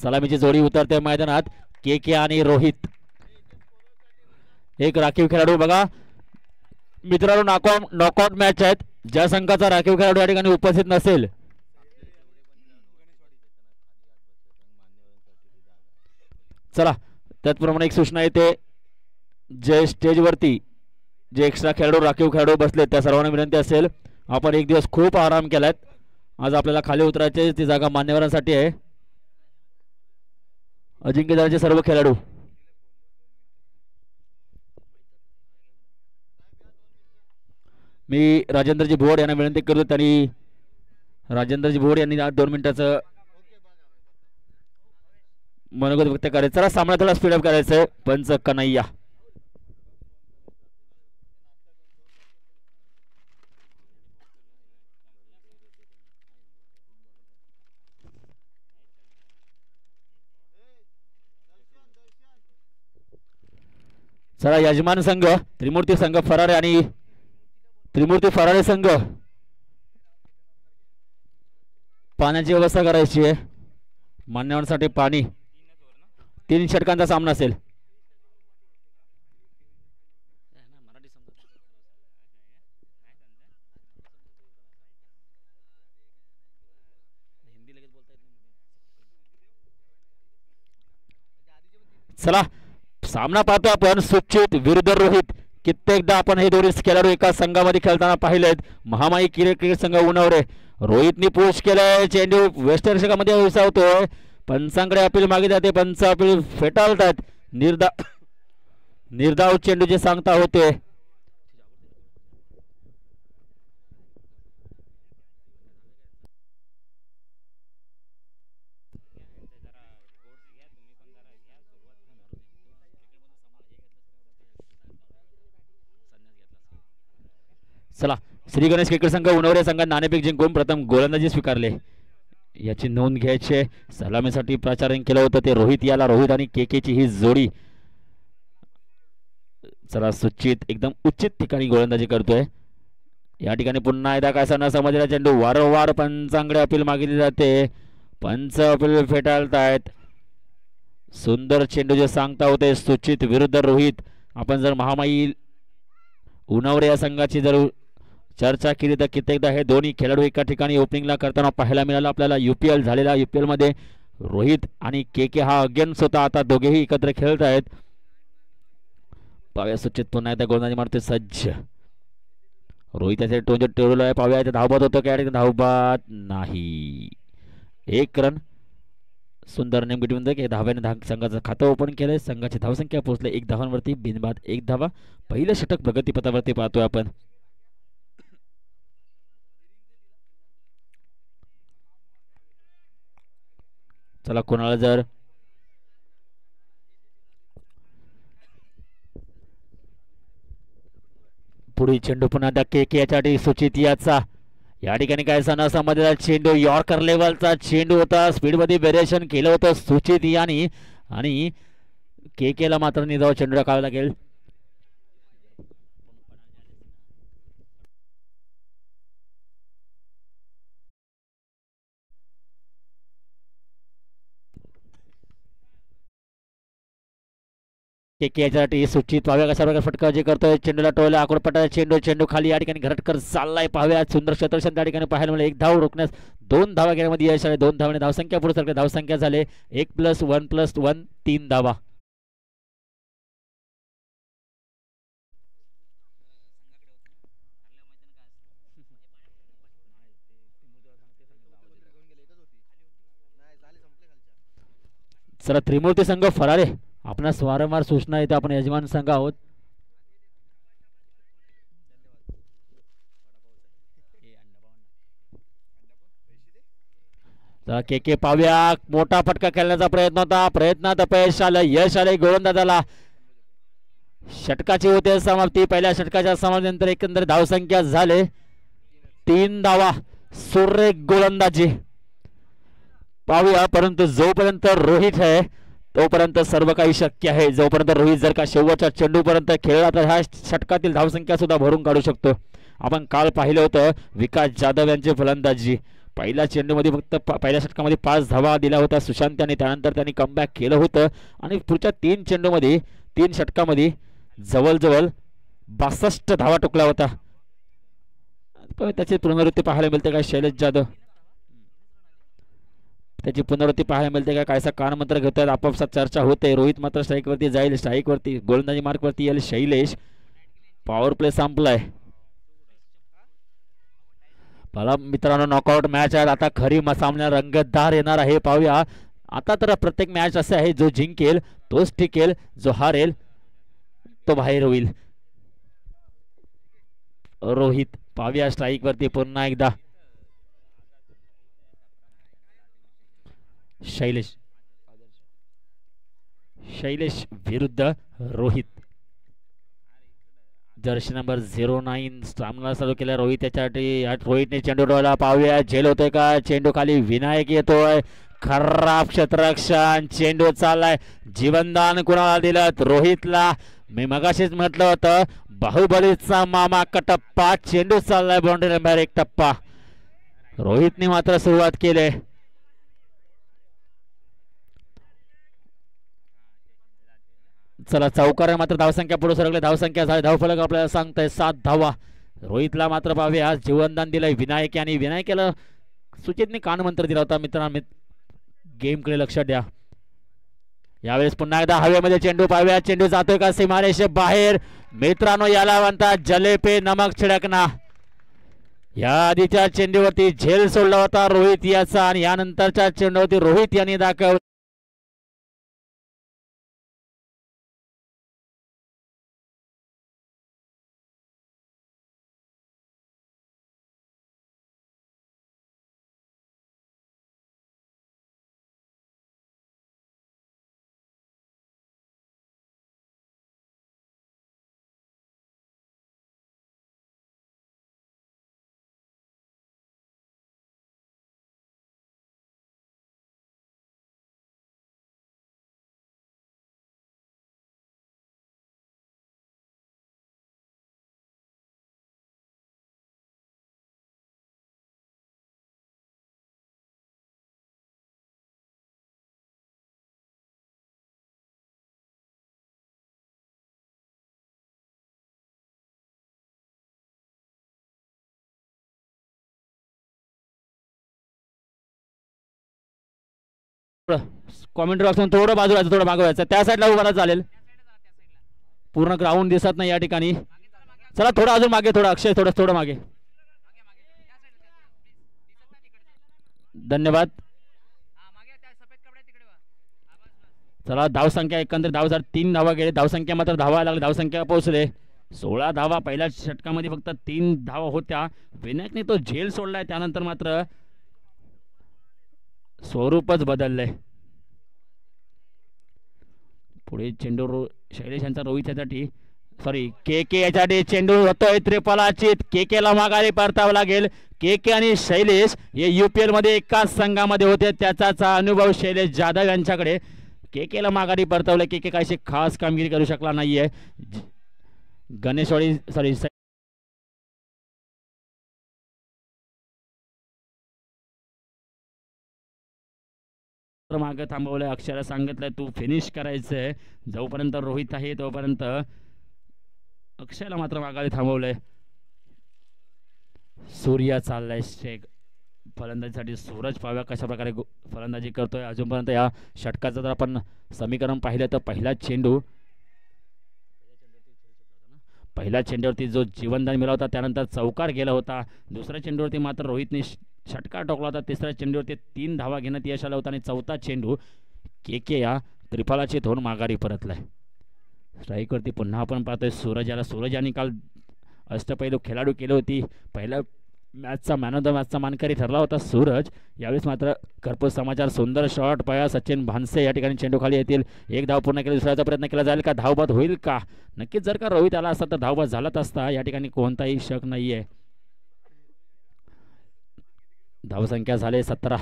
सलामीची जोडी उतरते मैदानात के के आणि रोहित. एक राखीव खेळाडू बघा मित्रांनो, नॉकआउट मॅच आहेत. ज्या संघाचा राखीव खेळाडू या ठिकाणी उपस्थित नसेल चला त्याचप्रमाणे एक सूचना येते, जे स्टेजवरती जे एक्स्ट्रा खेळाडू राखीव खेळाडू बसले त्या सर्वांना विनंती असेल, आपण एक दिवस खूप आराम केलाय, आज आपल्याला खाली उतरायचे, ती जागा मान्यवरांसाठी आहे. अजिंक्य दलाचे सर्व खेळाडू मी राजेंद्रजी भोड यांना विनंती करतो, त्यांनी राजेंद्रजी भोड यांनी 2 मिनिटाचं मनोगत व्यक्त करायचं. चला सामना थोडा स्पीडअप करायचंय. पंच कन्हैया चला यजमान संघ त्रिमूर्ती संघ फरारे आणि त्रिमूर्ती फरारे संघ पाण्याची व्यवस्था करायची आहे. मान्यवरांसाठी पाणी 3 षटकांचा सामना असेल. चला सामना पाहतो आपण सुचित विरुद्ध रोहित. कित्येकदा आपण हे दोन्ही खेळाडू एका संघामध्ये खेळताना पाहिलेत. महामाई क्रिकेट संघ उन्हावरे. रोहितनी पुश केलाय, चेंडू वेस्टर्न षटकामध्ये विसावतोय, पंचांकडे अपील मागे जाते, पंच अपील फेटाळतात. निर्धाव चेंडू जे सांगता होते चला श्री गणेश क्रिकेट संघ उन्हावरे संघात नाणेफेक जिंकून प्रथम गोलंदाजी स्वीकारले, याची नोंद घ्यायची. सलामीसाठी प्राचार्य केलं होतं ते रोहित याला. रोहित आणि केकेची ही जोडी. चला सुचित एकदम उचित ठिकाणी गोलंदाजी करतोय. या ठिकाणी पुन्हा एकदा काय न समजलेला चेंडू वारंवार पंचांकडे अपील मागितली जाते, पंच अपील फेटाळतायत. सुंदर चेंडू जे सांगता होते सुचित विरुद्ध रोहित. आपण जर महामाई उन्हावरे या संघाची जर चर्चा केली तर कित्येकदा हे दोन्ही खेळाडू एका ठिकाणी ओपनिंगला करताना पाहायला मिळालं आपल्याला. UPL झालेला UPL मध्ये रोहित आणि के हा अगेन्स्ट होता, आता दोघेही एकत्र खेळत आहेत. पाव्या सुचित पुन्हा एकदा गोलंदाजी मारतोय सज्ज. रोहित त्याचे टोंज टेवलं आहे, पाव्या धावबाद होतो काय धावबाद नाही. 1 रन. सुंदर नेमकी धाव्याने संघाचं खातं ओपन केलंय. संघाची धावसंख्या पोहोचले 1 धावांवरती, बिनबाद 1 धावा. पहिलं षटक प्रगतीपथावरती पाहतोय आपण. चला कोणाला जर पुढील चेंडू पुन्हा के यासाठी सुचित याचा. या ठिकाणी काय समजलेला चेंडू यॉर्कर लेवलचा चेंडू होता, स्पीड मध्ये व्हेरिएशन केलं होतं सुचित यानी आणि केला मात्र निधाव चेंडू टाकावा लागेल. याच्यासाठी सुचित पाव्या कशा प्रकारे फटकाबाजी करतोय, चेंडूला टोळला आकडपटा चेंडू खाली या ठिकाणी घरटकर चाललाय. पाव्या सुंदर क्षेत्रक्षण त्या ठिकाणी पाहायला मिळेल. 1 धाव रोखण्यास 2 धावा घेण्यामध्ये यश आले. 2 धावाने धावसंख्या पुढे सरकली. धावसंख्या झाले 1+1+1 3 धावा. चला त्रिमूर्ती संघ फरारे. आपणास वारंवार सूचना येते, आपण यजमान संघ आहोत. के पाव्या मोठा फटका खेळण्याचा प्रयत्न होता, प्रयत्नात अपयश आलं, यश आले गोलंदाजाला. षटकाची होते समाप्ती. पहिल्या षटकाच्या समाप्तीनंतर एकंदर धावसंख्या झाले 3 धावा. सुरेख गोलंदाजी पाहूया, परंतु जोपर्यंत रोहित आहे तोपर्यंत सर्व काही शक्य आहे. जोपर्यंत रोहित जर का शेवटच्या चेंडूपर्यंत खेळला तर ह्या षटकातील धावसंख्या सुद्धा भरून काढू शकतो. आपण काल पाहिलं होतं विकास जाधव यांची फलंदाजी, पहिल्या चेंडूमध्ये फक्त पहिल्या षटकामध्ये 5 धावा दिल्या होत्या सुशांत आणि त्यानंतर त्यांनी कमबॅक केलं होतं आणि पुढच्या 3 चेंडूमध्ये 3 षटकामध्ये जवळजवळ 62 धावा टोकल्या होत्या. त्याची पुनरावृत्ती पाहायला मिळते काय शैलेश जाधव, त्याची पुनरावृत्ती पाहायला मिळते का कायसा कानमंत्र घेतात आपापसात चर्चा होते. रोहित मात्र स्ट्राईकवरती जाईल, स्ट्राईकवरती गोलंदाजी मार्कवरती येईल शैलेश. पॉवर प्ले संपलाय. मला मित्रांनो नॉकआउट मॅच आहे आता, खरी सामना रंगतदार येणार आहे पाहूया. आता तर प्रत्येक मॅच असं आहे जो जिंकेल तोच टिकेल, जो हारेल तो बाहेर होईल. रोहित पाहूया स्ट्राईक वरती पुन्हा एकदा शैलेश विरुद्ध रोहित. जर्सी नंबर 09 सामना चालू केला रोहित, त्याच्यासाठी रोहितने चेंडू डोळा पाहूया झेल होतोय का. चेंडू खाली विनायक येतोय, खराब क्षेत्ररक्षण, चेंडू चाललाय. जीवनदान कुणाला दिलं? रोहितला. मी मगाशीच म्हटलं होतं बाहुबलीचा मामा कटप्पा. चेंडू चाललाय बाउंड्री नंबर 1 टप्पा. रोहितने मात्र सुरुवात केली. चला चौकार मात्र धावसंख्या पुढे सरकले, धावसंख्या झाली, धावफलक आपल्याला सांगताय 7 धावा. रोहितला मात्र पाहूया जीवनदान दिलंय विनायक आणि विनायकाला सुचितने कानमंत्र दिला होता. मित्रांनो गेम कडे लक्ष द्या. यावेळेस पुन्हा एकदा हवेमध्ये चेंडू पाहूया, चेंडू जातोय का सीमारेषे बाहेर. मित्रांनो याला म्हणतात जले पे नमक छिडकना. या आधीच्या चेंडूवरती झेल सोडला होता रोहित याचा आणि यानंतरच्या चेंडूवरती रोहित यांनी दाखवलं कॉमेंट्री बॉक्स थोडं बाजूला थोडं मागवायचं, त्या साईडला उभा चालेल. पूर्ण ग्राउंड दिसत नाही या ठिकाणी. चला थोडं अजून मागे, थोडं अक्षय थोडं मागे. धन्यवाद. चला धावसंख्या एकंदरीत 3 धावा गेले, धावसंख्या मात्र धावा लागली, धावसंख्या पोहोचले 16 धावा. पहिल्या षटकामध्ये फक्त 3 धावा होत्या. विनायकने तो झेल सोडलाय, त्यानंतर मात्र स्वरूपच बदललंय. पुढे चेंडू शैलेश यांचा रोहित यासाठी के यासाठी चेंडू होतोय त्रिफलाचित. के ला माघारी परतावं लागेल. के आणि शैलेश हे UPL मध्ये एकाच संघामध्ये होते, त्याचा अनुभव शैलेश जाधव यांच्याकडे. के ला माघारी परतावलं. के काहीशी खास कामगिरी करू शकला नाहीये. गणेशवाडी मागे थांबवलंय. अक्षराला सांगितलंय तू फिनिश करायचंय. जोपर्यंत रोहित आहे तोपर्यंत अक्षयला मात्र मागे थांबवलंय. सूर्या चाललाय शेख फलंदाजीसाठी. सूरज पाव्या कशा प्रकारे फलंदाजी करतोय. अजूनपर्यंत या षटकाचं जर आपण समीकरण पाहिलं तर पहिल्या चेंडूवरती जो जीवनदान मिळाला होता त्यानंतर चौकार गेला होता. दुसऱ्या चेंडूवरती मात्र रोहितने षटकार टोकला होता. तिसऱ्या चेंडूवरती 3 धावा घेण्यात यश आलं होतं आणि चौथा चेंडू के या त्रिफलाची धोन माघारी परतलाय. स्ट्राईकवरती पुन्हा आपण पाहतोय सूरज यांनी काल अष्टपैलू खेळाडू केली होती. पहिल्या मॅचचा मॅन ऑफ द मॅचचा मानकरी ठरला होता सूरज. यावेळेस मात्र घरपोच समाचार. सुंदर शॉट पाया सचिन भानसे या ठिकाणी चेंडू खाली येतील. 1 धाव पूर्ण केली. दुसऱ्याचा प्रयत्न केला जाईल का? धावबाद होईल का? नक्कीच जर का रोहित आला असता तर धावबाद झालाच असता, या ठिकाणी कोणताही शक नाहीये. धावसंख्या झाले 17.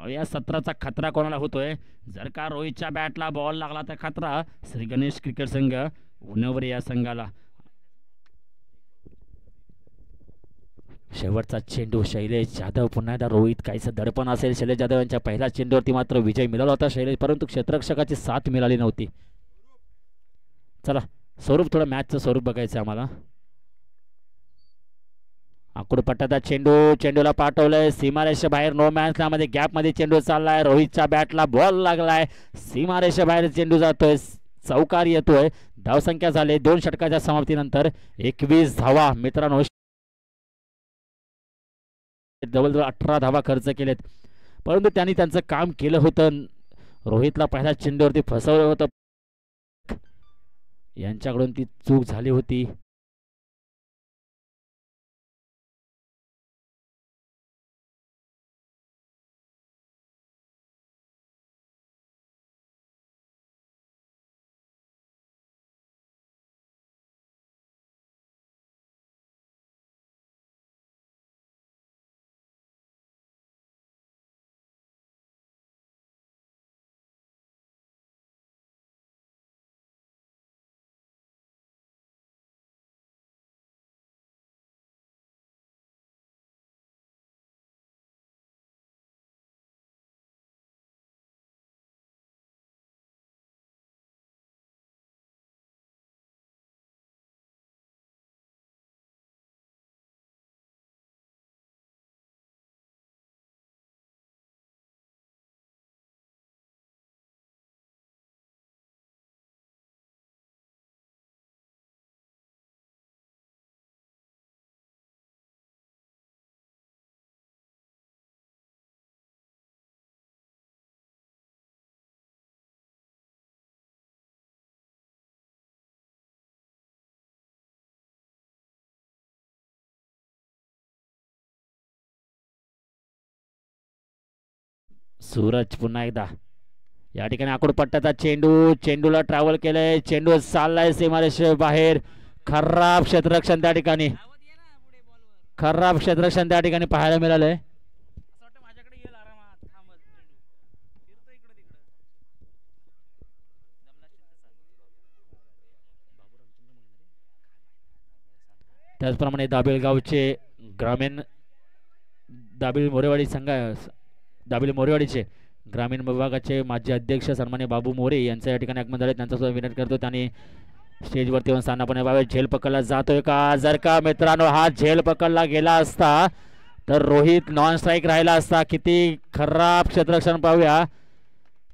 या 17चा खतरा कोणाला होतोय? जर का रोहितच्या बॅटला बॉल लागला तर खतरा श्री गणेश क्रिकेट संघ उन्नवरे या संघाला. शेवटचा चेंडू शैलेश जाधव, पुन्हा एकदा रोहित. काहीसं दडपण असेल शैलेश जाधव यांच्या पहिल्या चेंडूवरती, मात्र विजय मिळाला होता शैलेश, परंतु क्षेत्ररक्षकाची साथ मिळाली नव्हती. चला स्वरूप, थोडं मॅचचं स्वरूप बघायचं आम्हाला. आकुडपट्टाचा चेंडू, चेंडूला पाठवलंय सीमारेषे बाहेर, नो मॅच मध्ये गॅप मध्ये चेंडू चाललाय. रोहितच्या बॅटला बॉल लागलाय, सीमारेषे बाहेर चेंडू जातोय, चौकार येतोय. धावसंख्या झाले 2 षटकाच्या समाप्तीनंतर 21 धावा. मित्रांनो जवळजवळ 18 धावा खर्च केलेत, परंतु त्यांनी त्यांचं काम केलं होतं. रोहितला पहिल्या चेंडूवरती फसवलं होतं, यांच्याकडून ती चूक झाली होती. सूरज पुन्हा एकदा या ठिकाणी आकुडपट्ट्याचा चेंडू, चेंडूला ट्रॅव्हल केलंय, चेंडू चाललाय सीमारेषे बाहेर. खराब क्षेत्ररक्षण त्या ठिकाणी, खराब क्षेत्ररक्षण त्या ठिकाणी पाहायला मिळालंय. त्याचप्रमाणे दाबिलगावचे ग्रामीण, दाबिल मोरेवाडी संघ, दाबिल मोरेवाडीचे ग्रामीण विभागाचे माजी अध्यक्ष सन्मान्य बाबू मोरे यांच्या या ठिकाणी आगमन झाले. त्यांचा सुद्धा विनंती करतो त्यांनी स्टेजवरती येऊन स्थानापन्न व्हावे. झेल पकडला जातोय का? जर का मित्रांनो हा झेल पकडला गेला असता तर रोहित नॉन स्ट्राईक राहिला असता. किती खराब क्षेत्ररक्षण, पाहूया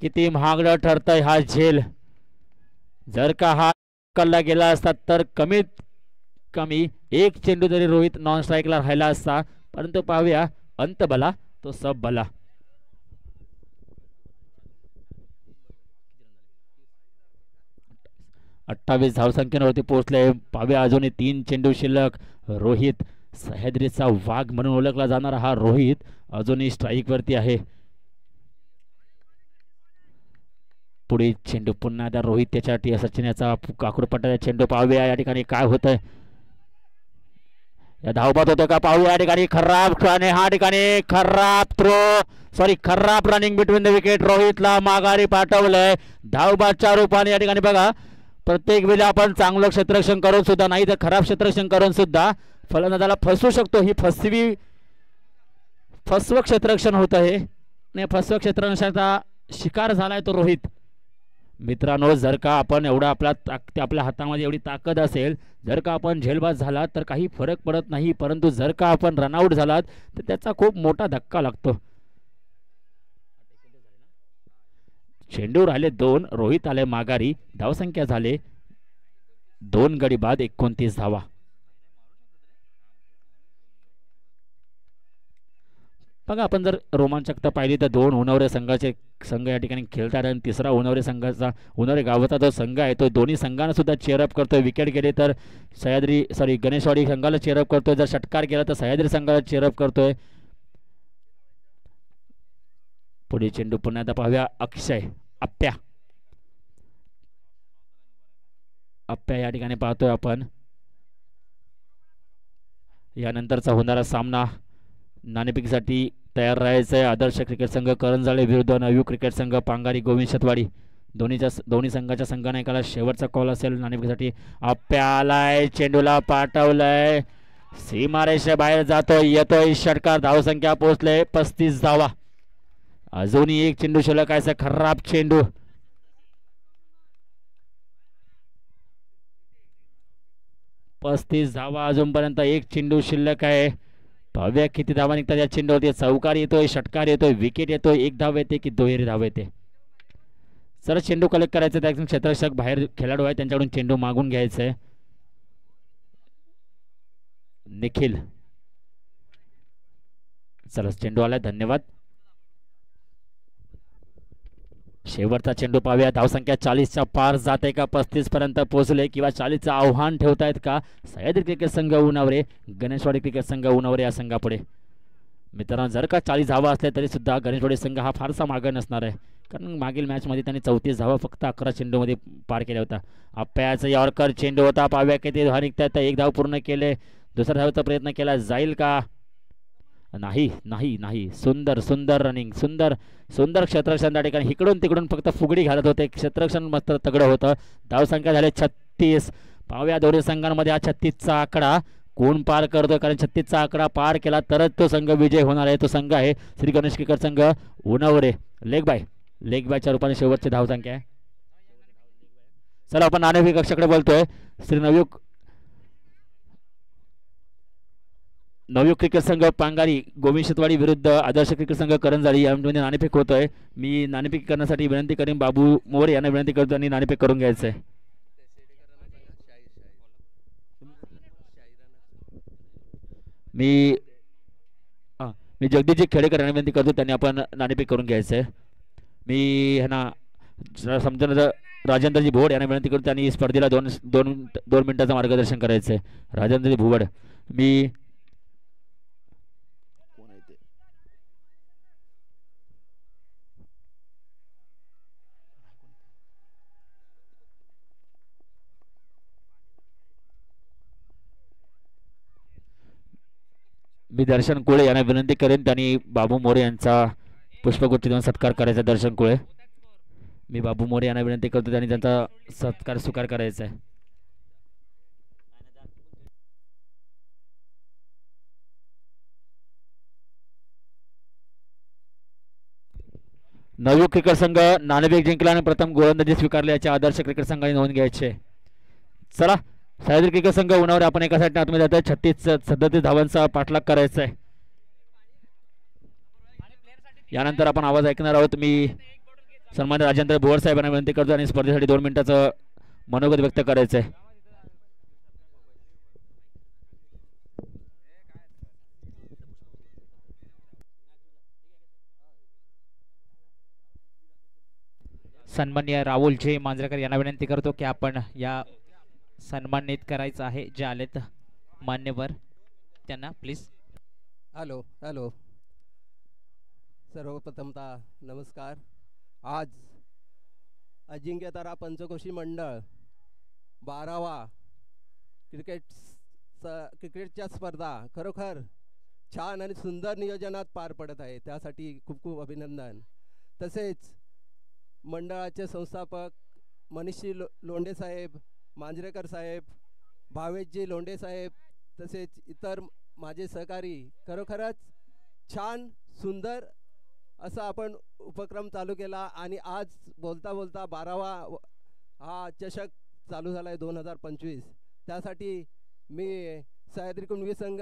किती महागडं ठरतंय हा झेल. जर का हा पकडला गेला असता तर कमीत कमी 1 चेंडू जरी रोहित नॉन स्ट्राईकला राहिला असता, परंतु पाहूया अंत भला तो सब भला. अठ्ठावीस धावसंख्येवरती पोहोचले. पाहूया अजूनही 3 चेंडू शिल्लक. रोहित सह्याद्रीचा वाघ म्हणून ओळखला जाणारा हा रोहित अजूनही स्ट्राईक वरती आहे. पुढे चेंडू पुन्हा एकदा रोहित, त्याच्यासाठी सचिन याचा आकुडपट्ट्याचा चेंडू. पाहूया या ठिकाणी काय होतंय, या धावबाद होतं का? पाहूया या ठिकाणी खराब, हा ठिकाणी खराब थ्रो, सॉरी खराब रनिंग बिटवीन द विकेट. रोहितला माघारी पाठवलंय धावबादच्या रूपाने. या ठिकाणी बघा प्रत्येक वेळी आपण चांगलं क्षेत्ररक्षण करून सुद्धा, नाही तर खराब क्षेत्ररक्षण करून सुद्धा फलंदाजाला फसवू शकतो. ही फसवं क्षेत्ररक्षण होतं हे, आणि फसवं क्षेत्ररक्षणाचा शिकार झालाय तो रोहित. मित्रांनो जर का आपण एवढा आपल्या हातामध्ये एवढी ताकद असेल, जर का आपण झेलबाज झालात तर काही फरक पडत नाही, परंतु जर का आपण रनआउट झालात तर त्याचा खूप मोठा धक्का लागतो. चेंडू राहिले 2, रोहित आले माघारी. धावसंख्या झाले 2 गडी बाद 29 धावा. बघा आपण जर रोमांचकता पाहिली तर 2 उन्हावरे संघाचे संघ या ठिकाणी खेळतात, आणि तिसरा उन्हावरे संघाचा, उन्हावरे गावाचा जो संघ आहे तो दोन्ही संघांना सुद्धा चेअरअप करतोय. विकेट गेले तर गणेशवाडी संघाला चेअरअप करतोय, जर षटकार गेला तर सह्याद्री संघाला चेअरअप करतोय. पुढे चेंडू पुन्हा एकदा पाहूया. अक्षय आप्या, आप्या या ठिकाणी पाहतोय आपण. यानंतरचा होणारा सामना नाणेफेकीसाठी तयार राहायचं आहे. आदर्श क्रिकेट संघ करंजाळे विरुद्ध नवयू क्रिकेट संघ पांगारी गोविंदशतवाडी. दोन्ही संघाच्या संघाने एकाला शेवटचा कॉल असेल नाणेफेकीसाठी. आप्या आलाय, चेंडूला पाठवलंय, सीमारेषे बाहेर जातोय, येतोय षटकार. धावसंख्या पोहोचले 35 धावा. अजूनही एक चेंडू शिल्लक आहे. खराब चेंडू. पस्तीस धावा अजूनपर्यंत. एक चेंडू शिल्लक आहे. पाहूया किती धावा निघतात या चेंडूवरती. चौकार येतोय, षटकार येतोय, विकेट येतोय, एक धाव येते की दुहेरी धाव येते. सर चेंडू कलेक्ट करायचं. त्या क्षेत्ररक्षक बाहेर खेळाडू आहे त्यांच्याकडून चेंडू मागून घ्यायचंय. निखिल, चला चेंडू आलाय. धन्यवाद. शेवटचा चेंडू पाहूया. धावसंख्या 40च्या पार जाते का? 35 पर्यंत पोहोचले किंवा 40चं आव्हान ठेवतायत का सह्याद्री क्रिकेट संघ उन्हावरे, गणेशवाडी क्रिकेट संघ उन्हावरे या संघापुढे? मित्रांनो, जर का 40 धावा असल्या तरी सुद्धा गणेशवाडी संघ हा फारसा मागे नसणार आहे, कारण मागील मॅचमध्ये त्यांनी 34 धावा फक्त 11 चेंडूमध्ये पार केल्या होत्या. अप्प्याचा यॉर्कर चेंडू होता. पाहूया किती धावा निघतात. एक धाव पूर्ण केले. दुसऱ्या धावेचा प्रयत्न केला जाईल का? नाही नाही नाही. सुंदर सुंदर रनिंग, सुंदर सुंदर क्षेत्ररक्षण त्या ठिकाणी. इकडून तिकडून फक्त फुगडी घालत होते. क्षेत्ररक्षण मस्त तगडं होतं. धावसंख्या झाले 36. पाहूया दोन्ही संघांमध्ये हा 36चा आकडा कोण पार करतो, कारण 36चा आकडा पार केला तरच तो संघ विजय होणार आहे. तो संघ आहे श्री गणेश क्रिकेट संघ उन्हावरे. लेग बायच्या रूपाने शेवटची धावसंख्या आहे. चला आपण नाणेफेक कक्षाकडे बोलतोय. श्री नवयुग क्रिकेट संघ पांगारी गोविंद विरुद्ध आदर्श क्रिकेट संघ करंजाळी यामध्ये नाणेफेक होतोय. मी नाणेफेक करण्यासाठी विनंती करेन बाबू मोरे यांना विनंती करतो आणि नाणेफेक करून घ्यायचंय. मी जगदीशजी खेडेकर यांना विनंती करतो, त्यांनी आपण नाणेफेक करून घ्यायचंय. मी ह्यांना समजा राजेंद्रजी भुवड यांना विनंती करतो, त्यांनी स्पर्धेला दोन मिनिटाचं मार्गदर्शन करायचंय. राजेंद्रजी भुवड, मी दर्शन कुळे यांना विनंती करेन, त्यांनी बाबू मोरे यांचा पुष्पगुच्छ देऊन सत्कार करायचा. दर्शन कुळे, मी बाबू मोरे यांना विनंती करतो, त्यांनी त्यांचा सत्कार स्वीकार करायचा आहे. नवयुग क्रिकेट संघ नाणेफेक जिंकला आणि प्रथम गोलंदाजी स्वीकारली याच्या आदर्श क्रिकेट संघाने नोंद घ्यायचे. चला सह्याद्री क्रिकेट संघ उन्हावर आपण एका साईडने आतमध्ये जात आहे. 37 धावांचा पाठलाग करायचा आहे. यानंतर आपण आवाज ऐकणार आहोत. मी सन्मान्य राजेंद्र भुवड साहेबांना विनंती करतो आणि स्पर्धेसाठी 2 मिनिटाचं मनोगत व्यक्त करायचं आहे. सन्माननीय राहुलजी मांजरेकर यांना विनंती करतो की आपण या सन्मानित करायचं आहे जे आलेत मान्यवर त्यांना प्लीज. हॅलो हॅलो, सर्वप्रथमतः नमस्कार. आज अजिंक्यतारा पंचकोशी मंडळ 12वा क्रिकेटच्या स्पर्धा खरोखर छान आणि सुंदर नियोजनात पार पडत आहे. त्यासाठी खूप खूप अभिनंदन. तसेच मंडळाचे संस्थापक मनीषजी लोंढे साहेब, मांजरेकर साहेब, भावेशजी लोंढे साहेब, तसेच इतर माझे सहकारी, खरोखरच छान सुंदर असा आपण उपक्रम चालू केला आणि आज बोलता बोलता 12वा हा चषक चालू झाला आहे 2025. त्यासाठी मी सह्याद्री कुणबी संघ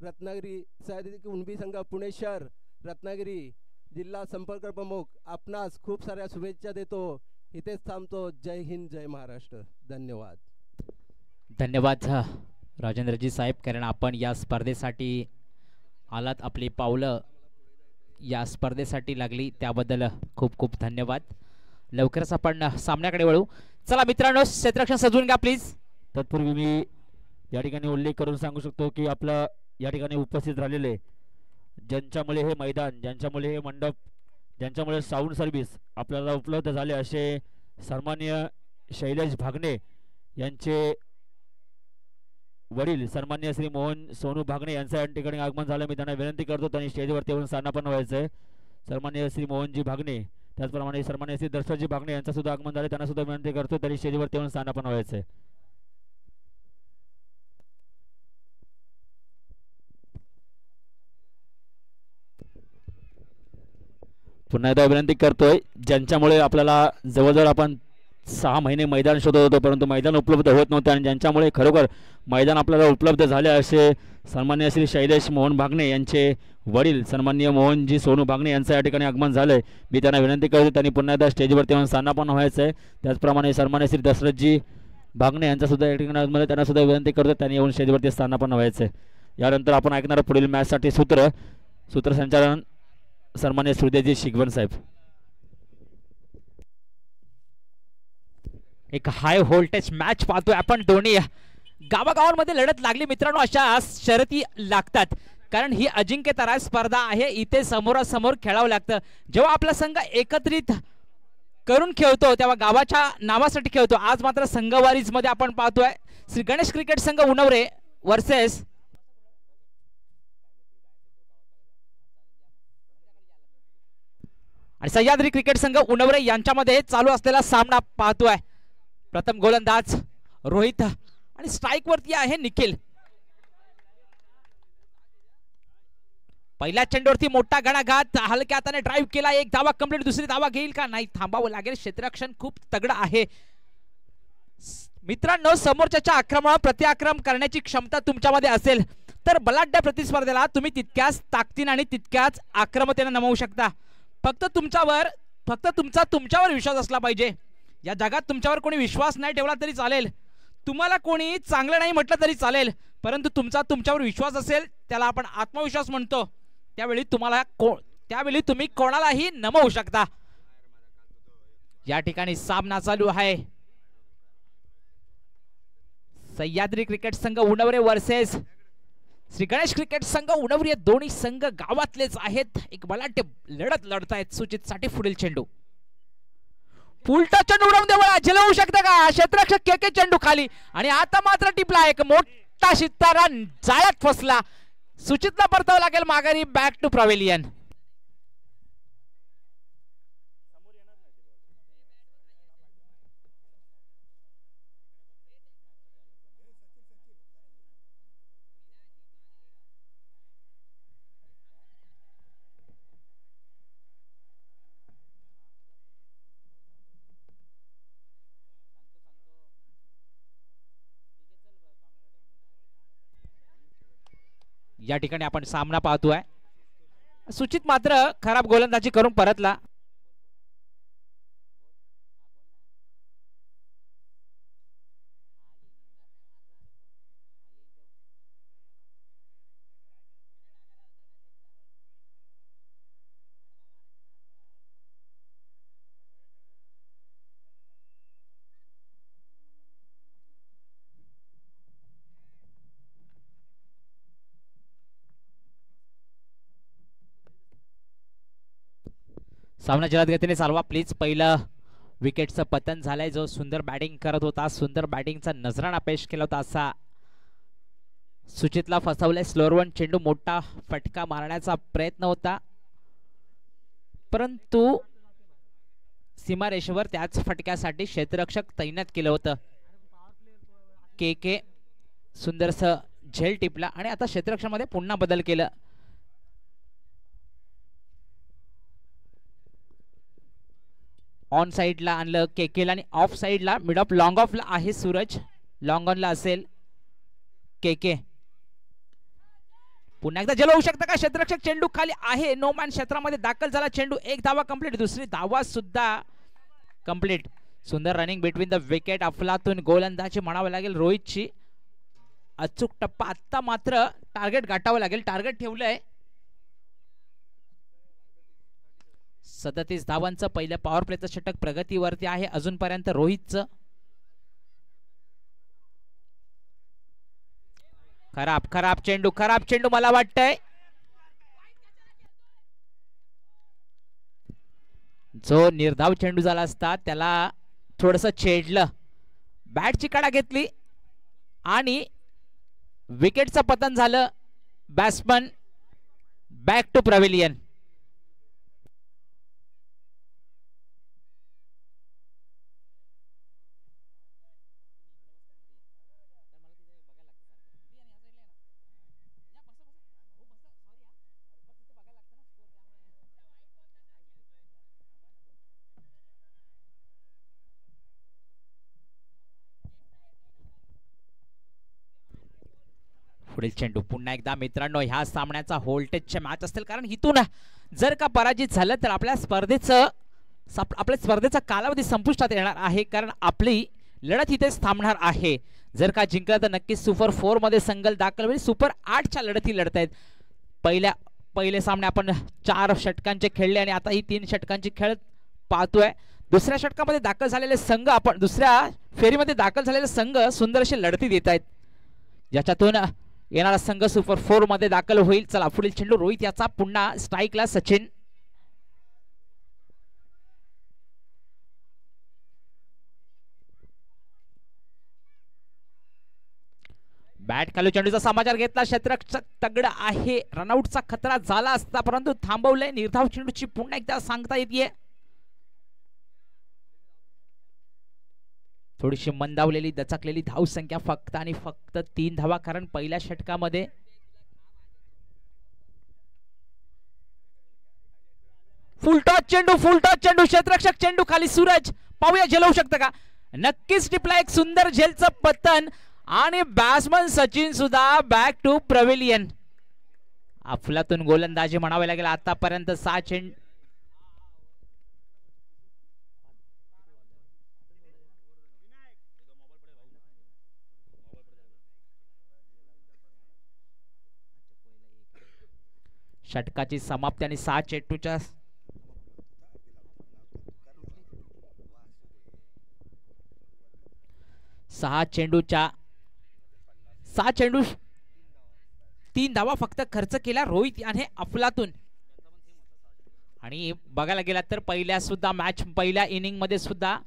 रत्नागिरी, सह्याद्री कुणबी संघ पुणे शहर रत्नागिरी जिल्हा संपर्क प्रमुख आपणास खूप साऱ्या शुभेच्छा देतो. इथेच थांबतो. जय हिंद, जय महाराष्ट्र. धन्यवाद. धन्यवाद राजेंद्रजी साहेब, कारण आपण या स्पर्धेसाठी आलात, आपली पावलं या स्पर्धेसाठी लागली त्याबद्दल खूप खूप धन्यवाद. लवकरच आपण सामन्याकडे वळू. चला मित्रांनो, क्षेत्ररक्षण सजवून घ्या प्लीज. तत्पूर्वी मी या ठिकाणी उल्लेख करून सांगू शकतो की आपलं या ठिकाणी उपस्थित राहिलेले, ज्यांच्यामुळे हे मैदान, ज्यांच्यामुळे हे मंडप, ज्यांच्यामुळे साऊंड सर्व्हिस आपल्याला उपलब्ध झाले असे सन्माननीय शैलेश भागणे यांचे वडील सन्माननीय श्री मोहन सोनू भागणे यांचं या ठिकाणी आगमन झालं. मी त्यांना विनंती करतो त्यांनी स्टेजवरती येऊन स्थानापन्न व्हायचं आहे. सन्माननीय श्री मोहनजी भागणे, त्याचप्रमाणे सन्माननीय श्री दर्शनजी भागणे यांचं सुद्धा आगमन झालं. त्यांना सुद्धा विनंती करतो त्यांनी स्टेजवरती येऊन स्थानापन्न व्हायचं आहे. पुन्हा एकदा विनंती करतोय, ज्यांच्यामुळे आपल्याला जवळजवळ आपण 6 महिने मैदान शोधत होतो, परंतु मैदान उपलब्ध होत नव्हतं आणि ज्यांच्यामुळे खरोखर मैदान आपल्याला उपलब्ध झाले असे सन्माननीय श्री शैलेश मोहन भागणे यांचे वडील सन्माननीय मोहनजी सोनू भागणे यांचं या ठिकाणी आगमन झालं आहे. मी त्यांना विनंती करतो त्यांनी पुन्हा एकदा स्टेजवरती येऊन स्थानापन्न व्हायचं आहे. त्याचप्रमाणे सन्माननीय श्री दशरथजी भागणे यांचासुद्धा या ठिकाणी आगमन आहे, त्यांनासुद्धा विनंती करतो त्यांनी येऊन स्टेजवरती स्थानापन्न व्हायचं आहे. यानंतर आपण ऐकणार पुढील मॅचसाठी सूत्रसंचालन सन्माननीय सुरदेजी शिगवन साहेब. एक हाय व्होल्टेज मॅच पाहतोय आपण. दोन्ही गावागावांमध्ये लढत लागली मित्रांनो. अशा शर्यती लागतात कारण ही अजिंक्यतारा स्पर्धा आहे. इथे समोरासमोर खेळावं लागतं. जेव्हा आपला संघ एकत्रित करून खेळतो तेव्हा गावाच्या नावासाठी खेळतो. आज मात्र संघवारीज मध्ये आपण पाहतोय श्री गणेश क्रिकेट संघ उनवरे वर्सेस आणि सह्याद्री क्रिकेट संघ उनवरे यांच्यामध्ये चालू असलेला सामना पाहतोय. प्रथम गोलंदाज रोहित आणि स्ट्राइक वरती आहे निखिल. पहिल्या चेंडूवरती मोठा गणाघात, हलक्या हाताने ड्राइव्ह केला. एक धावा कंप्लीट. दुसरी धावा घेईल का नाही, थांबावं लागेल. क्षेत्ररक्षण खूप तगडं आहे मित्रांनो. समोरच्या आक्रमण प्रतिआक्रमण करण्याची क्षमता तुमच्यामध्ये असेल तर बलाढ्य प्रतिस्पर्धेला तुम्ही तितक्याच ताकदीने आणि तितक्याच आक्रमकतेने नमवू शकता. फक्त तुमच्यावर विश्वास असला पाहिजे. या जगात तुमच्यावर कोणी विश्वास नाही ठेवला तरी चालेल, तुम्हाला कोणी चांगलं नाही म्हटलं तरी चालेल, परंतु तुमच्यावर विश्वास असेल त्याला आपण आत्मविश्वास म्हणतो. त्यावेळी तुम्ही कोणालाही नमवू शकता. या ठिकाणी सामना चालू आहे. सह्याद्री क्रिकेट संघ उनवरे वर्सेस श्री गणेश क्रिकेट संघ उनवरे. दोन्ही संघ गावातलेच आहेत. एक बलाढ्य लढत लढतायत. सुचित साठी पुढील चेंडू. उलटा चेंडू उडवून देवळा झेलवू शकता का क्षेत्ररक्षक के चेंडू खाली आणि आता मात्र टिपला. एक मोठा शितारा जाळ्यात फसला. सुचितला परतावं लागेल माघारी. Back to pavilion. या ठिकाणी आपण सामना पाहतोय. सुचित मात्र खराब गोलंदाजी करून परतला. सामना जलद गतीने चालवा प्लीज. पहिलं विकेटचं पतन झालंय. जो सुंदर बॅटिंग करत होता, सुंदर बॅटिंगचा नजराणा पेश केला होता असा सुचितला फसवलंय. स्लोअर वन चेंडू. मोठा फटका मारण्याचा प्रयत्न होता परंतु सीमारेषेवर त्याच फटक्यासाठी क्षेत्ररक्षक तैनात केलं होतं. के सुंदरस झेल टिपला आणि आता क्षेत्ररक्षणामध्ये पुन्हा बदल केलं. ऑन साइडला आणलं केकेला आणि ऑफ साइडला मिड ऑफ लॉंग ऑफला आहे सूरज. लॉंग ऑनला असेल के. पुन्हा एकदा जल होऊ शकतं का क्षेत्ररक्षक. चेंडू खाली आहे. नो मॅन क्षेत्रामध्ये दाखल झाला चेंडू. एक धावा कंप्लीट. दुसरी धावा सुद्धा कंप्लीट. सुंदर रनिंग बिटवीन द विकेट. अफलातून गोलंदाजी म्हणावं लागेल रोहितची. अचूक टप्पा. आता मात्र टार्गेट गाठावं लागेल. टार्गेट ठेवलंय 37 धावांचं. पहिलं पॉवर प्लेचं षटक प्रगतीवरती आहे अजूनपर्यंत रोहितचं. खराब चेंडू मला वाटतंय जो निर्धाव चेंडू झाला असता त्याला थोडस छेडलं. बॅटची कडा घेतली आणि विकेटचं पतन झालं. Batsman back to pavilion. पुढील चेंडू पुन्हा एकदा मित्रांनो ह्या सामन्याचा व्होल्टेजचे मॅच असतील, कारण इथून जर का पराजित झालं तर आपल्या स्पर्धेचा कालावधी संपुष्टात येणार आहे, कारण आपली लढत इथेच थांबणार आहे. जर का जिंकला तर नक्कीच सुपर 4 मध्ये संघ दाखल होईल. सुपर 8च्या लढती लढत आहेत. पहिले सामने आपण 4 षटकांचे खेळले आणि आता ही 3 षटकांची खेळ पाहतोय. दुसऱ्या षटकामध्ये दाखल झालेले संघ आपण दुसऱ्या फेरीमध्ये दाखल झालेले संघ सुंदर अशी लढती देत आहेत, ज्याच्यातून येणारा संघ सुपर 4 मध्ये दाखल होईल. चला पुढील चेंडू रोहित याचा पुन्हा स्ट्राईकला सचिन. बॅट खालू चेंडूचा समाचार घेतला. क्षेत्ररक्षक तगड आहे. रनआउटचा खतरा झाला असता परंतु थांबवलंय. निर्धाव चेंडूची पुन्हा एकदा सांगता येते. थोडीशी मंदावलेली दचकलेली धाव संख्या फक्त आणि फक्त 3 धावा, कारण पहिल्या षटकामध्ये फुलटॉस चेंडू क्षेत्ररक्षक चेंडू खाली. सूरज पाहूया झेलवू शकतं का? नक्कीच टिपला. एक सुंदर झेलचं पतन आणि बॅट्समन सचिन सुद्धा बॅक टू प्रवेलियन. अफलातून गोलंदाजी म्हणावे लागेल. आतापर्यंत 6 चेंडू षटकाची समाप्ती आणि 6 चेंडूच्या सहा चेंडू 3 धावा फक्त खर्च केला रोहित याने अफलातून. आणि बघायला गेला तर पहिल्या इनिंग मध्ये सुद्धा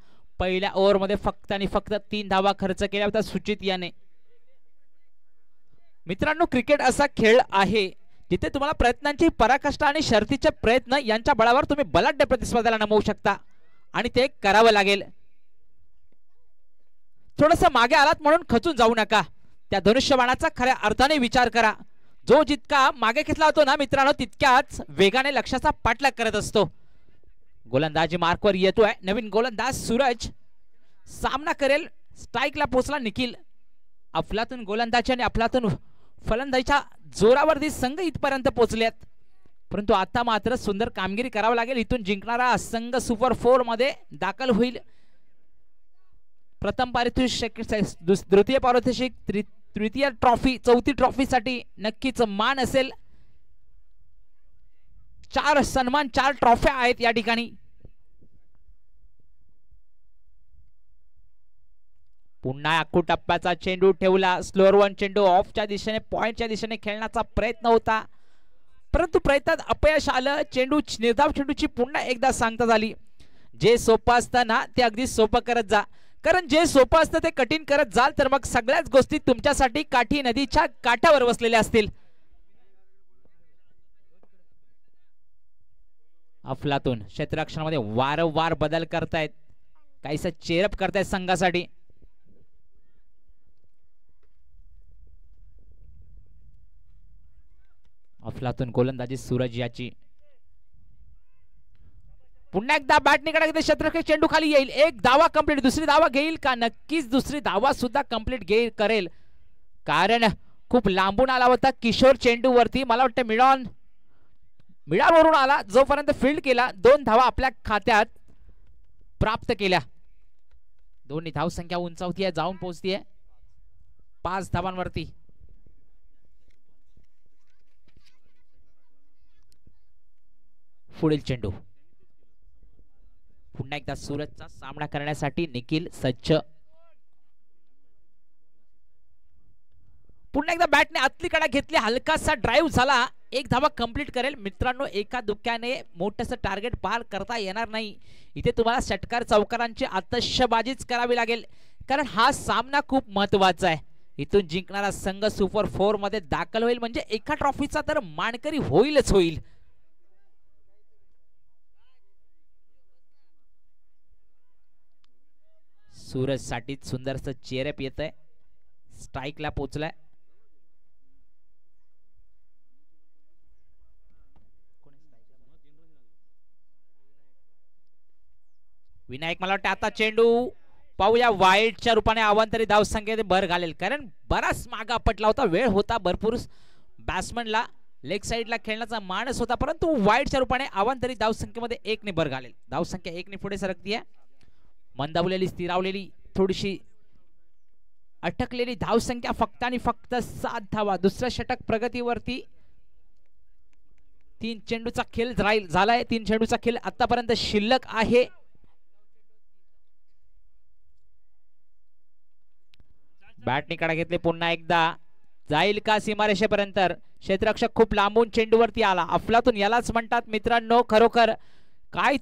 पहिल्या ओव्हर मध्ये फक्त आणि फक्त 3 धावा खर्च केल्या होत्या सुचित याने. मित्रांनो, क्रिकेट असा खेळ आहे जिथे तुम्हाला प्रयत्नांची पराकाष्ठा आणि शर्तीचे प्रयत्न यांच्या बळावर तुम्ही बलाढ्य प्रतिस्पर्ध्याला नमवू शकता आणि ते करावं लागेल. थोडंसं मागे आलात म्हणून खचून जाऊ नका. त्या धनुष्यबाणाचा खऱ्या अर्थाने विचार करा. जो जितका मागे खेचला होतो ना मित्रांनो, तितक्याच वेगाने लक्ष्याचा पाठलाग करत असतो. गोलंदाजी मार्कवर येतोय. नवीन गोलंदाज सूरज सामना करेल. स्ट्राईकला पोहोचला निखिल. अफलातून गोलंदाजी आणि अफलातून फलंदाजीच्या जोरावर संघ इथपर्यंत पोहोचलेत, परंतु आता मात्र सुंदर कामगिरी करावी लागेल. इथून जिंकणारा संघ सुपर 4 मध्ये दाखल होईल. प्रथम पारितोषिक, द्वितीय पारितोषिक, तृतीय ट्रॉफी, चौथी ट्रॉफी साठी नक्कीच मान असेल. 4 सन्मान, 4 ट्रॉफ्या आहेत या ठिकाणी. पुन्हा अक्कू टप्प्याचा चेंडू ठेवला. स्लोअर 1 चेंडू ऑफच्या दिशेने पॉइंटच्या दिशेने खेळण्याचा प्रयत्न होता, परंतु प्रयत्नात अपयश आलं. निर्धाव चेंडूची पुन्हा एकदा सांगता झाली. जे सोपं असतं ना ते अगदी सोपं करत जा, कारण जे सोपं असतं ते कठीण करत जाल तर मग सगळ्याच गोष्टी तुमच्यासाठी काठी नदीच्या काठावर बसलेल्या असतील. अफलातून क्षेत्ररक्षणामध्ये वारंवार बदल करतायत, काहीसा चेअरअप करतायत संघासाठी. अफलातून गोलंदाजी सूरज याची. पुन्हा एकदा बॅट निकडा घेते क्षेत्ररक्षक. चेंडू खाली येईल. एक धावा कंप्लीट. दुसरी धावा घेईल का? नक्कीच दुसरी धावा सुद्धा कंप्लीट करेल, कारण खूप लांबून आला होता किशोर चेंडू वरती. मला वाटतं मिडावरून आला. जोपर्यंत फील्ड केला 2 धावा आपल्या खात्यात प्राप्त केल्या. दोन्ही धाव संख्या उंचावतीये, जाऊन पोहोचतीये 5 धावांवरती. पुढील चेंडू पुन्हा एकदा सूरजचा सामना करण्यासाठी निखिल सज्ज. पुन्हा एकदा बॅटने आतली कडा घेतली. हलकासा ड्राईव्ह झाला. 1 धावा कंप्लीट करेल. मित्रांनो, एका दुक्क्याने मोठंसं टार्गेट पार करता येणार नाही. इथे तुम्हाला षटकार चौकारांची आतषबाजीच करावी लागेल, कारण हा सामना खूप महत्वाचा आहे. इथून जिंकणारा संघ सुपर 4 मध्ये दाखल होईल, म्हणजे एका ट्रॉफीचा तर मानकरी होईलच होईल. सूरज साठी सुंदरसं चेअरअप येत आहे. स्ट्राईकला पोहोचलाय. विनायक, मला वाटतं आता चेंडू पाहूया वाईटच्या रूपाने अवांतरी धावसंख्येत भर घालेल, कारण बराच मागा पटला होता, वेळ होता भरपूर बॅट्समनला लेग साइडला खेळण्याचा मानस होता, परंतु वाईटच्या रूपाने अवांतरी धावसंख्येमध्ये 1 ने भर घालेल. धावसंख्या 1 ने पुढे सरकतीये. मंदावलेली स्थिरावलेली थोडीशी अटकलेली धावसंख्या फक्त आणि फक्त 7 धावा. दुसऱ्या षटक प्रगतीवरती. 3 चेंडूचा खेळ झालाय. 3 चेंडूचा खेळ आतापर्यंत शिल्लक आहे. बॅटने कडा घेतले पुन्हा एकदा. जाईल का सीमारेषेपर्यंत. क्षेत्ररक्षक खूप लांबून चेंडूवरती आला. अफलातून यालाच म्हणतात मित्रांनो खरोखर. काय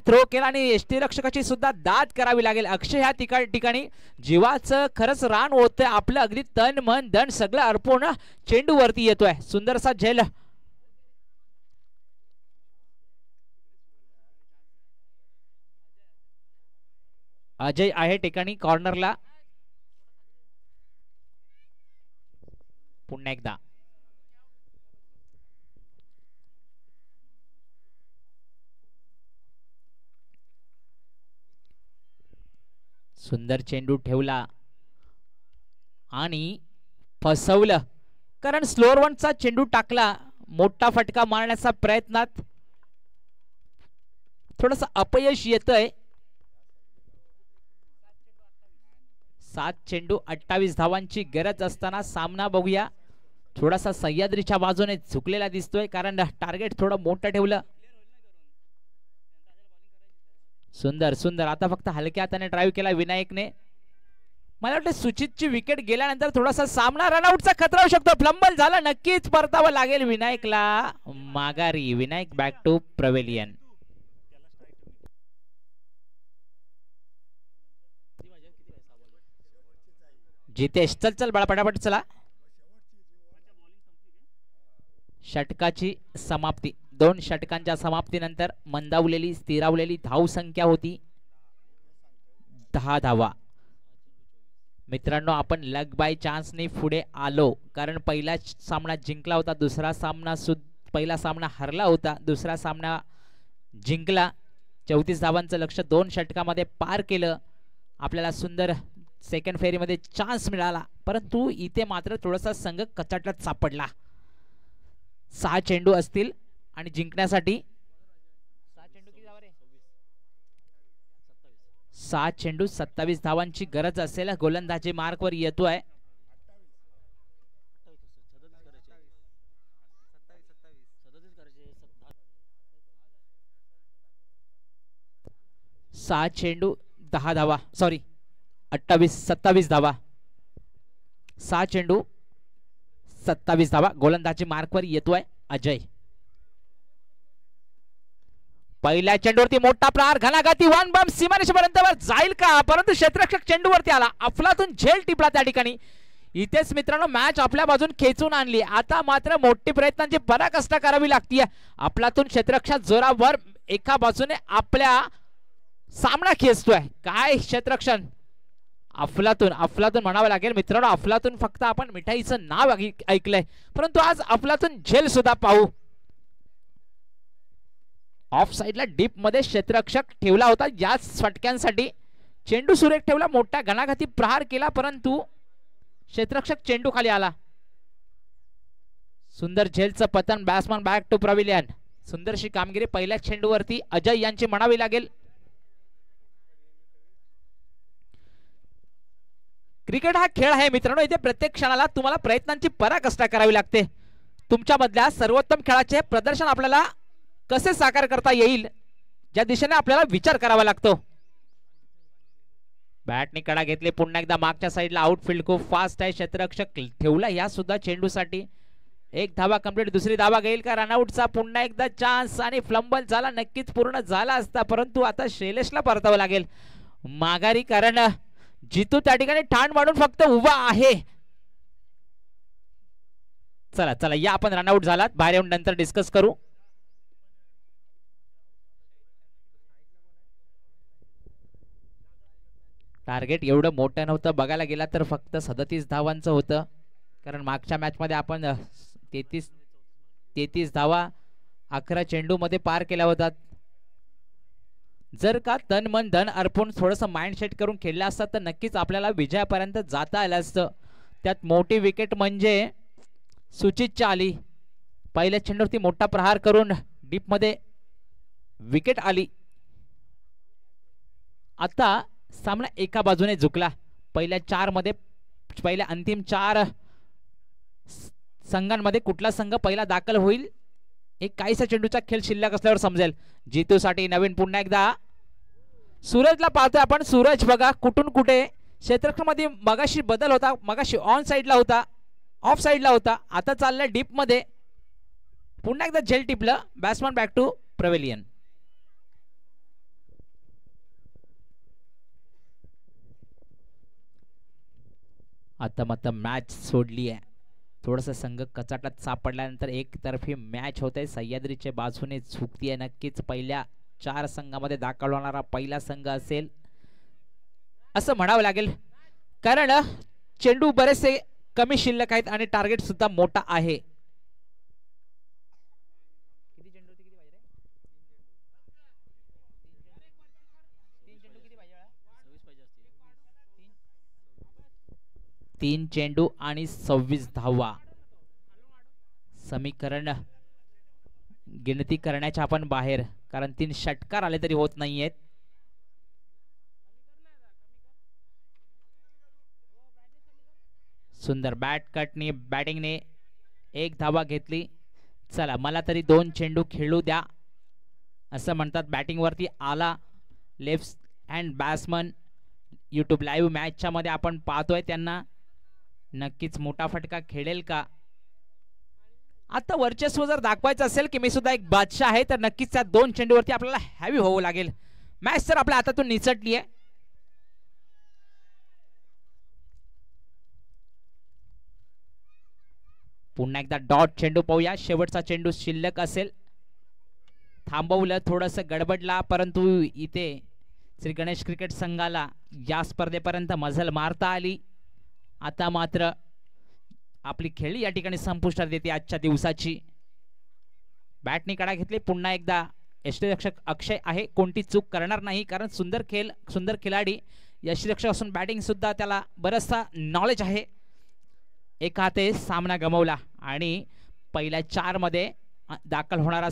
थ्रो केला आणि यष्टीरक्षकाची सुद्धा दाद करावी लागेल. अक्षय ह्या ठिकाणी जीवाचं खरंच रान होतंय. आपलं अगदी तन मन धन सगळं अर्पण चेंडूवरती येतोय. सुंदरसा झेल. अजय आहे ठिकाणी कॉर्नरला. पुन्हा एकदा सुंदर चेंडू ठेवला आणि फसवलं, कारण स्लोअर वनचा चेंडू टाकला. मोठा फटका मारण्याचा प्रयत्नात थोडस अपयश येतंय. 7 चेंडू 28 धावांची गरज असताना सामना बघूया. थोडासा सह्याद्रीच्या बाजूने झुकलेला दिसतोय, कारण टार्गेट थोडं मोठं ठेवलं. सुंदर आता फक्त हलक्या हाताने ड्राईव्ह केला विनायकने. मला वाटतं सुचितची विकेट गेल्यानंतर थोडासा सामना रनआउटचा खतरा होऊ शकतो. फ्लंबल झाला, नक्कीच परतावं लागेल विनायकला माघारी. Vinayak back to pavilion. Jitesh चल बाळा पटापट चला. षटकाची समाप्ती. 2 षटकांच्या समाप्तीनंतर मंदावलेली स्थिरावलेली धावसंख्या होती 10 धावा. मित्रांनो आपण लक बाय चान्सने पुढे आलो, कारण पहिला सामना जिंकला होता, पहिला सामना हरला होता, दुसरा सामना जिंकला. 34 धावांचं लक्ष्य 2 षटकामध्ये पार केलं. आपल्याला सुंदर सेकंड फेरीमध्ये चान्स मिळाला, परंतु इथे मात्र थोडासा संघ कचाट्यात सापडला. 6 चेंडू असतील आणि जिंकण्यासाठी 6 चेंडू 27 धावांची गरज असेल. गोलंदाजी मार्कवर येतोय. सहा चेंडू 10 धावा, सॉरी 27 धावा. 6 चेंडू 27 धावा. गोलंदाजी मार्कवर येतोय अजय. पहिल्या चेंडूवरती मोठा प्रहार, घणाघाती वन बम सीमारेषेपर्यंत जाईल का, परंतु क्षेत्ररक्षक चेंडूवरती आला. अफलातून झेल टिपला त्या ठिकाणी. इथेच मित्रांनो मॅच आपल्या बाजून खेचून आणली. आता मात्र मोठी प्रयत्नांची पराकाष्ठा करावी लागतीये. अफलातून क्षेत्ररक्षक जोरावर एका बाजूने आपल्या सामना खेचतोय. काय क्षेत्ररक्षण अफलातून म्हणावं लागेल मित्रांनो. अफलातून फक्त आपण मिठाईचं नाव ऐकलंय, परंतु आज अफलातून झेल सुद्धा पाहू. ऑफ साइडला डीप मध्ये क्षेत्ररक्षक ठेवला होता याच फटक्यांसाठी. चेंडू सुरेख ठेवला, मोठा घणाघाती प्रहार केला, परंतु क्षेत्ररक्षक चेंडू खाली आला. सुंदर झेलचं पतन. Batsman back to pavilion. सुंदरशी कामगिरी पहिल्या चेंडूवरती अजय यांची म्हणावी लागेल. क्रिकेट हा खेळ आहे मित्रांनो. इथे प्रत्येक क्षणाला तुम्हाला प्रयत्नांची पराकाष्ठा करावी लागते. तुमच्यामधल्या सर्वोत्तम खेळाचे प्रदर्शन आपल्याला कसे साकार करता येईल, ज्या दिशेने आपल्याला विचार करावा लागतो. बॅटने कडा घेतले पुन्हा एकदा मागच्या साईडला. आउटफील्ड खूप फास्ट आहे. क्षेत्ररक्षक ठेवला या सुद्धा चेंडूसाठी. 1 धावा कंप्लीट. दुसरी धावा घेईल का रनआउटचा. पुन्हा एकदा चान्स आणि फ्लंबल झाला, नक्कीच पूर्ण झाला असता, परंतु आता शैलेशला परतावं लागेल माघारी, कारण जितू त्या ठिकाणी ठाण मांडून फक्त उभा आहे. चला या आपण रनआउट झालात, बाहेर येऊन नंतर डिस्कस करू. टार्गेट एवढं मोठं नव्हतं, बघायला गेला तर फक्त 37 धावांचं होतं, कारण मागच्या मॅच मध्ये आपण 33 धावा 11 चेंडू मध्ये पार केल्या होतात. जर का तन मन धन अर्पून थोडंसं माइंड सेट करून खेळलं असतं तर नक्कीच आपल्याला विजयापर्यंत जाता आलं असतं. त्यात मोठी विकेट म्हणजे सुचितची आली. पहिल्या चेंडूवरती मोठा प्रहार करून डीपमध्ये विकेट आली. आता सामना एका बाजूने झुकला. पहिल्या अंतिम 4 संघांमध्ये कुठला संघ पहिला दाखल होईल एक काहीसा चेंडूचा खेळ शिल्लक असल्यावर समजेल. जितूसाठी नवीन पुन्हा एकदा सूरजला पाहतोय आपण. सूरज बघा कुठून कुठे क्षेत्रक्षेत्रामध्ये मगाशी बदल होता. मगाशी ऑन साईडला होता, ऑफ साईडला होता, आता चाललाय डीप मध्ये. पुन्हा एकदा झेल टिपलं. Batsman back to pavilion. आता मात्र मॅच सोडली आहे. थोडंसं संघ कचाटात सापडल्यानंतर एकतर्फी मॅच होते. सह्याद्रीच्या बाजूने झुकती आहे. नक्कीच पहिल्या 4 संघामध्ये दाखल होणारा पहिला संघ असेल असं म्हणावं लागेल, कारण चेंडू बरेचसे कमी शिल्लक आहेत आणि टार्गेट सुद्धा मोठा आहे. तीन चेंडू आणि 26 धावा. समीकरण गिनती करण्याच्या आपण बाहेर, कारण 3 षटकार आले तरी होत नाहीयेत. सुंदर बॅटिंगने 1 धावा घेतली. चला मला तरी 2 चेंडू खेळू द्या असं म्हणतात. बॅटिंग वरती आला left hand batsman. YouTube live मॅचच्या मध्ये आपण पाहतोय त्यांना. नक्कीच मोठा फटका खेळेल का? आता वर्चस्व जर दाखवायचं असेल की मी सुद्धा एक बादशाह आहे तर नक्कीच त्या 2 चेंडूवरती आपल्याला हॅवी होवं लागेल. मॅच तर आपल्या हातातून निसटली आहे. पुन्हा एकदा डॉट चेंडू पाहूया. शेवटचा चेंडू शिल्लक असेल. थांबवलं, थोडंसं गडबडला, परंतु इथे श्री गणेश क्रिकेट संघाला या स्पर्धेपर्यंत मजल मारता आली. आता मात्र आपली खेळी या ठिकाणी संपुष्टात येते आजच्या दिवसाची. बॅटनी कडा घेतली. पुन्हा एकदा यष्टीरक्षक अक्षय आहे, कोणती चूक करणार नाही, कारण सुंदर खिलाडी यष्टीरक्षक असून बॅटिंग सुद्धा त्याला बरचसा नॉलेज आहे. एका हाते सामना गमावला आणि पहिल्या 4 मध्ये दाखल होणारा